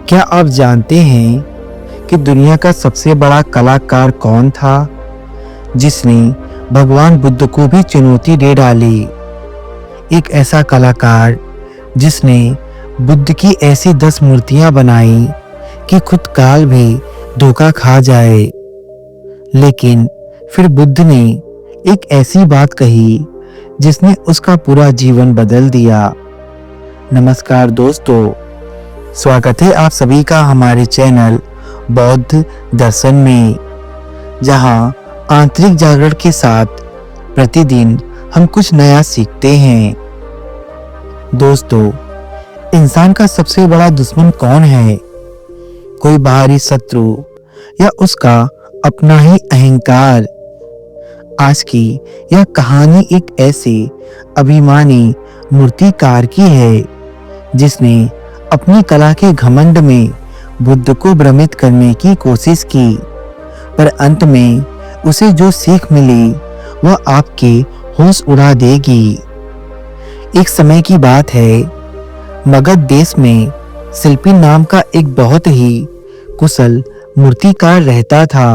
क्या आप जानते हैं कि दुनिया का सबसे बड़ा कलाकार कौन था, जिसने भगवान बुद्ध को भी चुनौती दे डाली? एक ऐसा कलाकार जिसने बुद्ध की ऐसी 10 मूर्तियां बनाई कि खुद काल भी धोखा खा जाए। लेकिन फिर बुद्ध ने एक ऐसी बात कही जिसने उसका पूरा जीवन बदल दिया। नमस्कार दोस्तों, स्वागत है आप सभी का हमारे चैनल बौद्ध दर्शन में, जहां आंतरिक जागरण के साथ प्रतिदिन हम कुछ नया सीखते हैं। दोस्तों, इंसान का सबसे बड़ा दुश्मन कौन है? कोई बाहरी शत्रु या उसका अपना ही अहंकार? आज की यह कहानी एक ऐसे अभिमानी मूर्तिकार की है जिसने अपनी कला के घमंड में बुद्ध को भ्रमित करने की कोशिश की, पर अंत में उसे जो सीख मिली वह आपके होश उड़ा देगी। एक समय की बात है, मगध देश में शिल्पी नाम का एक बहुत ही कुशल मूर्तिकार रहता था।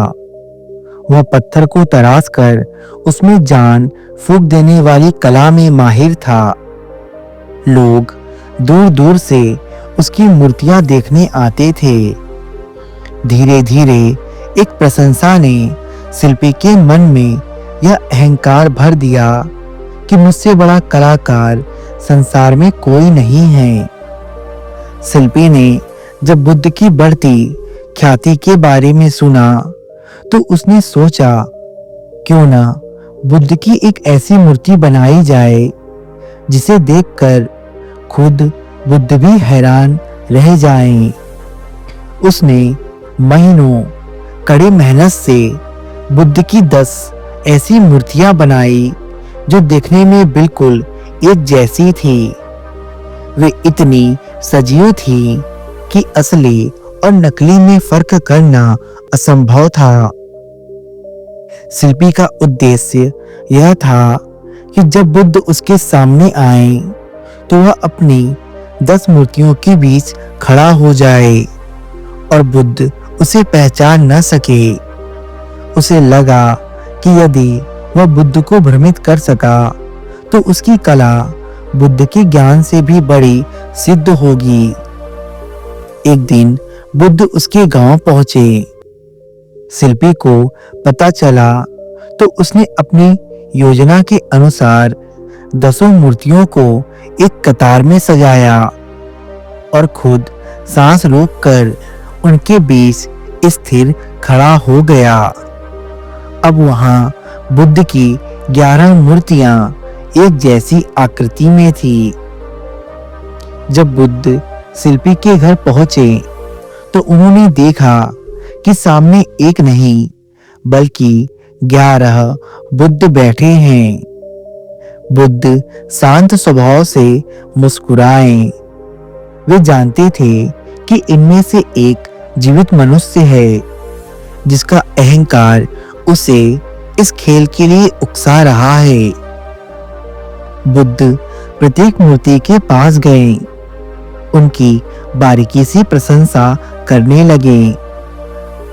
वह पत्थर को तराश कर उसमें जान फूंक देने वाली कला में माहिर था। लोग दूर दूर से उसकी मूर्तियां देखने आते थे। धीरे धीरे एक प्रशंसा ने शिल्पी के मन में यह अहंकार भर दिया कि मुझसे बड़ा कलाकार संसार में कोई नहीं है। शिल्पी ने जब बुद्ध की बढ़ती ख्याति के बारे में सुना तो उसने सोचा, क्यों ना बुद्ध की एक ऐसी मूर्ति बनाई जाए जिसे देखकर खुद बुद्ध भी हैरान रह जाएं। उसने महीनों कड़ी मेहनत से बुद्ध की 10 ऐसी मूर्तियां बनाई जो देखने में बिल्कुल एक जैसी थी। वे इतनी सजीव थी कि असली और नकली में फर्क करना असंभव था। शिल्पी का उद्देश्य यह था कि जब बुद्ध उसके सामने आए तो वह अपनी 10 मूर्तियों के बीच खड़ा हो जाए और बुद्ध उसे पहचान न सके। उसे लगा कि यदि वह बुद्ध को भ्रमित कर सका तो उसकी कला बुद्ध के ज्ञान से भी बड़ी सिद्ध होगी। एक दिन बुद्ध उसके गांव पहुंचे। शिल्पी को पता चला तो उसने अपनी योजना के अनुसार 10 मूर्तियों को एक कतार में सजाया और खुद सांस रोककर उनके बीच स्थिर खड़ा हो गया। अब वहां बुद्ध की 11 मूर्तियां एक जैसी आकृति में थी। जब बुद्ध शिल्पी के घर पहुंचे तो उन्होंने देखा कि सामने एक नहीं बल्कि 11 बुद्ध बैठे हैं। बुद्ध शांत स्वभाव से मुस्कुराए। वे जानते थे कि इनमें से एक जीवित मनुष्य है जिसका अहंकार उसे इस खेल के लिए उकसा रहा है। बुद्ध प्रत्येक मूर्ति के पास गए, उनकी बारीकी से प्रशंसा करने लगे।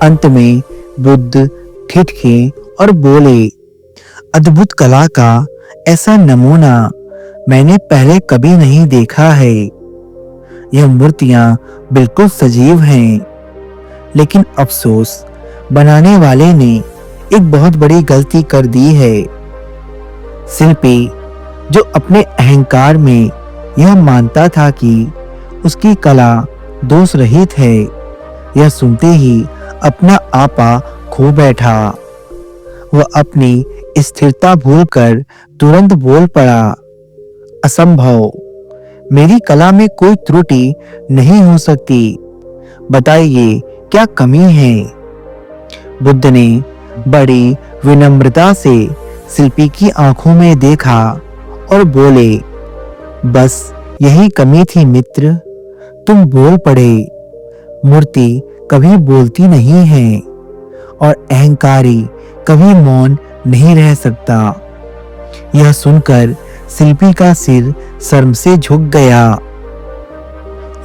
अंत में बुद्ध ठिठके और बोले, अद्भुत कला का ऐसा नमूना मैंने पहले कभी नहीं देखा है। यह मूर्तियां बिल्कुल सजीव हैं, लेकिन अफसोस बनाने वाले ने एक बहुत बड़ी गलती कर दी है। शिल्पी जो अपने अहंकार में यह मानता था कि उसकी कला दोष रहित है, यह सुनते ही अपना आपा खो बैठा। वह अपनी स्थिरता भूलकर तुरंत बोल पड़ा, असंभव, मेरी कला में कोई त्रुटि नहीं हो सकती। बताइए क्या कमी है? बुद्ध ने बड़ी विनम्रता से शिल्पी की आंखों में देखा और बोले, बस यही कमी थी मित्र, तुम बोल पड़े। मूर्ति कभी बोलती नहीं है और अहंकारी कभी मौन नहीं रह सकता। यह सुनकर शिल्पी का सिर शर्म से झुक गया।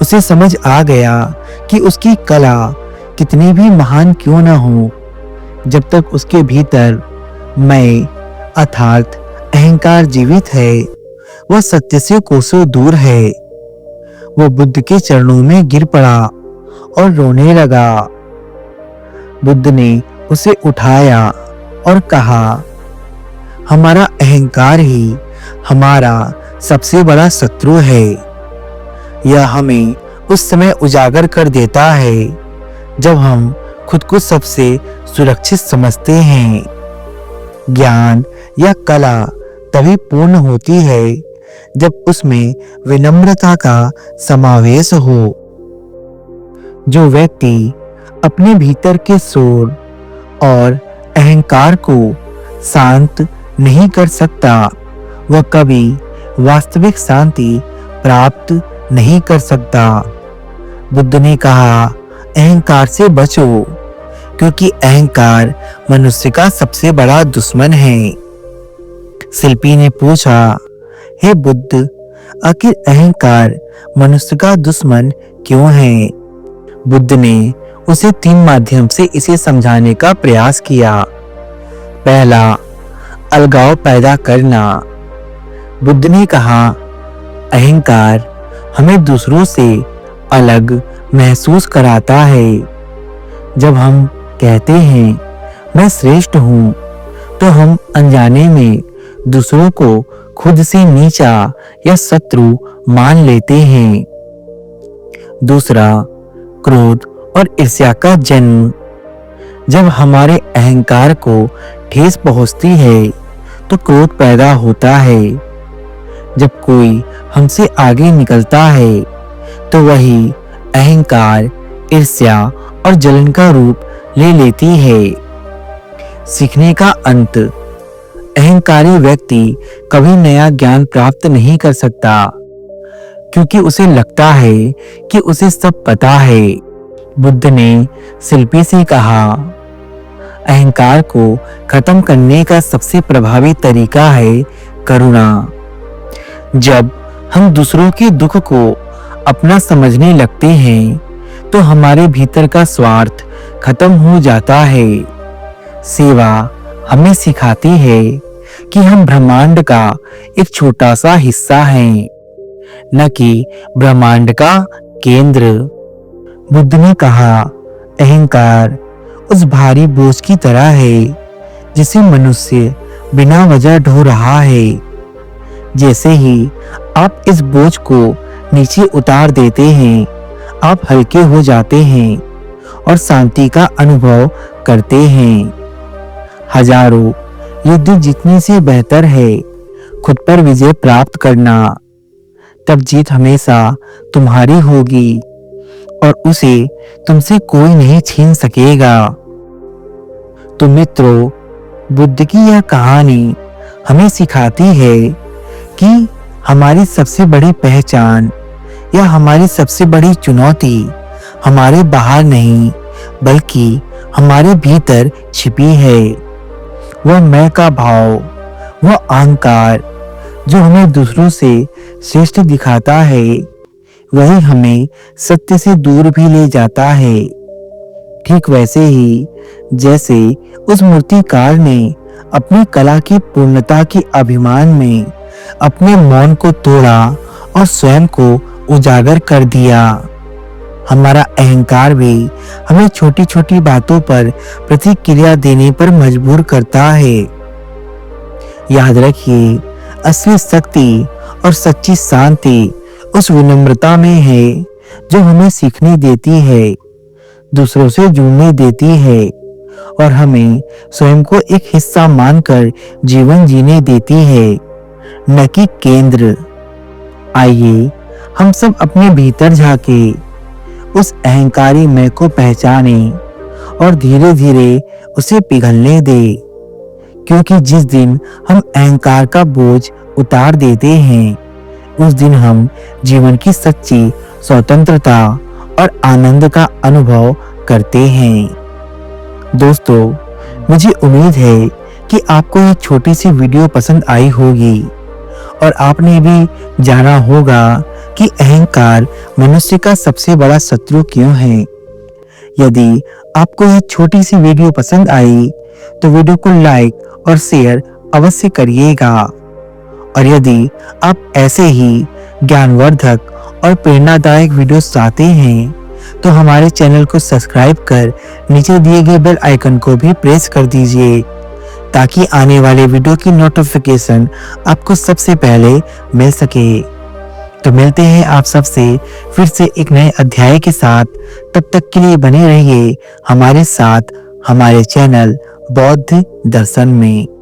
उसे समझ आ गया कि उसकी कला कितनी भी महान क्यों न हो, जब तक उसके भीतर मैं अर्थात अहंकार जीवित है, वह सत्य से कोसों दूर है। वो बुद्ध के चरणों में गिर पड़ा और रोने लगा। बुद्ध ने उसे उठाया और कहा, हमारा अहंकार ही हमारा सबसे बड़ा शत्रु है। यह हमें उस समय उजागर कर देता है जब हम खुद को सबसे सुरक्षित समझते हैं। ज्ञान या कला तभी पूर्ण होती है जब उसमें विनम्रता का समावेश हो। जो व्यक्ति अपने भीतर के शोर और अहंकार को शांत नहीं कर सकता, वह कभी वास्तविक शांति प्राप्त नहीं कर सकता। बुद्ध ने कहा, अहंकार से बचो, क्योंकि अहंकार मनुष्य का सबसे बड़ा दुश्मन है। शिल्पी ने पूछा, हे बुद्ध, आखिर अहंकार मनुष्य का दुश्मन क्यों है? बुद्ध ने उसे 3 माध्यम से इसे समझाने का प्रयास किया। पहला, अलगाव पैदा करना। बुद्ध ने कहा, अहंकार हमें दूसरों से अलग महसूस कराता है। जब हम कहते हैं मैं श्रेष्ठ हूँ, तो हम अनजाने में दूसरों को खुद से नीचा या शत्रु मान लेते हैं। दूसरा, क्रोध और ईर्ष्या का जन्म। जब हमारे अहंकार को ठेस पहुंचती है तो क्रोध पैदा होता है। जब कोई हमसे आगे निकलता है तो वही अहंकार, ईर्ष्या और जलन का रूप ले लेती है। सीखने का अंत। अहंकारी व्यक्ति कभी नया ज्ञान प्राप्त नहीं कर सकता, क्योंकि उसे लगता है कि उसे सब पता है। बुद्ध ने शिल्पी से कहा, अहंकार को खत्म करने का सबसे प्रभावी तरीका है करुणा। जब हम दूसरों के दुख को अपना समझने लगते हैं, तो हमारे भीतर का स्वार्थ खत्म हो जाता है। सेवा हमें सिखाती है कि हम ब्रह्मांड का एक छोटा सा हिस्सा हैं, न कि ब्रह्मांड का केंद्र। बुद्ध ने कहा, अहंकार उस भारी बोझ की तरह है जिसे मनुष्य बिना वजह ढो रहा है। जैसे ही आप इस बोझ को नीचे उतार देते हैं, आप हल्के हो जाते हैं और शांति का अनुभव करते हैं। हजारों युद्ध जीतने से बेहतर है खुद पर विजय प्राप्त करना। तब जीत हमेशा तुम्हारी होगी और उसे तुमसे कोई नहीं छीन सकेगा। तो मित्रों, बुद्ध की यह कहानी हमें सिखाती है कि हमारी सबसे बड़ी पहचान या हमारी सबसे बड़ी चुनौती हमारे बाहर नहीं, बल्कि हमारे भीतर छिपी है। वह मैं का भाव, वह अहंकार जो हमें दूसरों से श्रेष्ठ दिखाता है, वही हमें सत्य से दूर भी ले जाता है। ठीक वैसे ही जैसे उस मूर्तिकार ने अपनी कला की पूर्णता की अभिमान में अपने मौन को तोड़ा और स्वयं को उजागर कर दिया, हमारा अहंकार भी हमें छोटी छोटी बातों पर प्रतिक्रिया देने पर मजबूर करता है। याद रखिए, असली शक्ति और सच्ची शांति उस विनम्रता में है जो हमें सीखने देती है, दूसरों से जुड़ने देती है और हमें स्वयं को एक हिस्सा मानकर जीवन जीने देती है, न कि केंद्र। आइए हम सब अपने भीतर झांके, उस अहंकारी मैं को पहचाने और धीरे धीरे उसे पिघलने दे, क्योंकि जिस दिन हम अहंकार का बोझ उतार देते हैं, उस दिन हम जीवन की सच्ची स्वतंत्रता और आनंद का अनुभव करते हैं। दोस्तों, मुझे उम्मीद है कि आपको ये छोटी सी वीडियो पसंद आई होगी और आपने भी जाना होगा कि अहंकार मनुष्य का सबसे बड़ा शत्रु क्यों है। यदि आपको यह छोटी सी वीडियो पसंद आई तो वीडियो को लाइक और शेयर अवश्य करिएगा। और यदि आप ऐसे ही ज्ञानवर्धक और प्रेरणादायक वीडियोस चाहते हैं तो हमारे चैनल को सब्सक्राइब कर नीचे दिए गए बेल आइकन को भी प्रेस कर दीजिए ताकि आने वाले वीडियो की नोटिफिकेशन आपको सबसे पहले मिल सके। तो मिलते हैं आप सबसे फिर से एक नए अध्याय के साथ। तब तक के लिए बने रहिए हमारे साथ हमारे चैनल बौद्ध दर्शन में।